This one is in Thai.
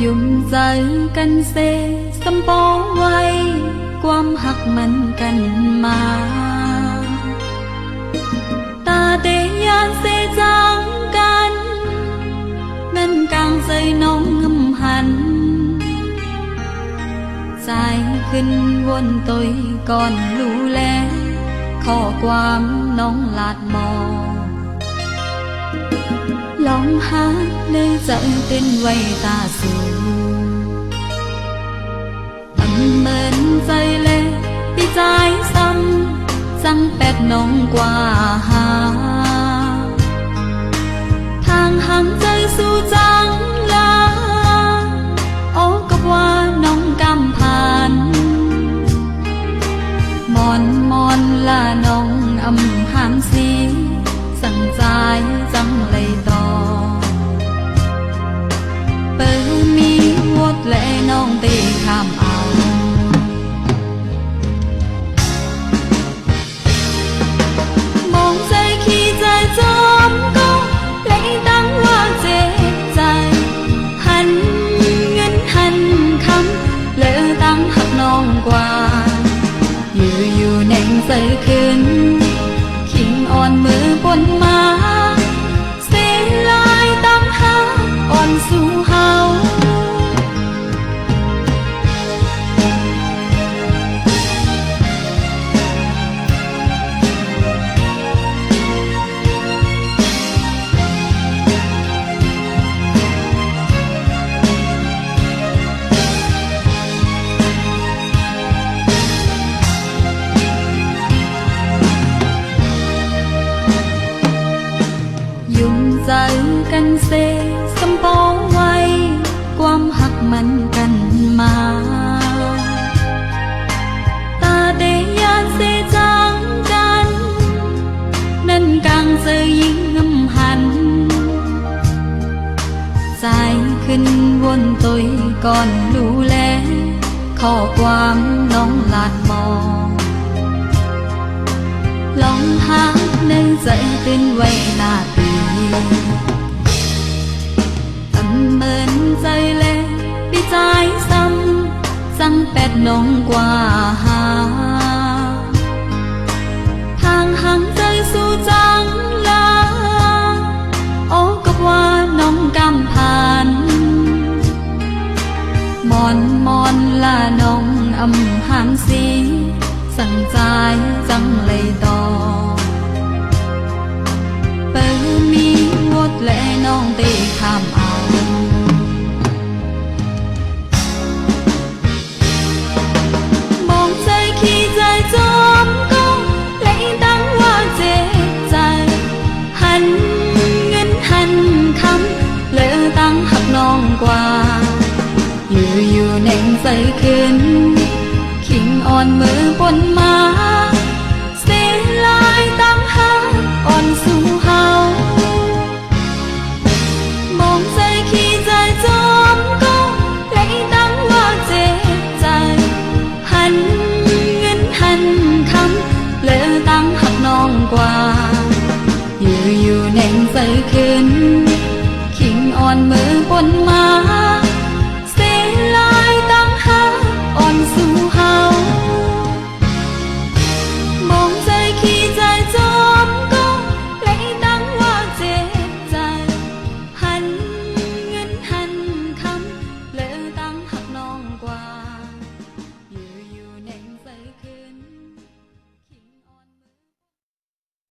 ยุ่มใจกันเสสำปองไว้ความหักมันกันมาตาเตยานเสจางกันนั่นกลางใจน้องงำหันใจขึ้นวนตยก่อนรู้แลข้อความน้องลาดมอลองหาเลยใจเต้นไว้ตาสูเหมือนใจเล่ปีใจซ้ำจังแปดน้องกว่าหาทางห่างใจสู่จังลาโอ้กับว่าน้องกำผ่านมอนลาน้องอำหามสีสั่งใจจังเลยต่อเปิดมีวดและน้องเตะข้ามเอามองใจขี้ใจจอมก็เลยตั้งว่าเจ็บใจหันเงินหันคำเลอตั้งหักน้องกว่าอยู่แหน่งใส่ขึ้นขิงอ่อนมือปนมาเสียลายตั้งหาอ่อนสู่เฮายุ่งใจกันเสสำปองไว้ความหักมันกันมาตาเตยานเสจางกันนั่นกลางใจยิ่งงำหันใจขึ้นวนตยก่อนรู้แลข้อความน้องลาดมองลองหาในใจตื่นไว้หน้าตีเหมือนใจเล่ปีใจซ้ำจังแปดน้องกว่าหาทางห่างใจสู่จังลาโอ้กับว่าน้องกำผ่านมอนลาน้องอำหามสีสั่งใจจังเลยต่อเปิดมีวดและน้องเตะข้ามเอามองใจขี้ใจจอมก็เลยตั้งว่าเจ็บใจหันเงินหันคำเลอตั้งหักน้องกว่าอยู่แหน่งใส่ขึ้นขิงอ่อนมือปนมา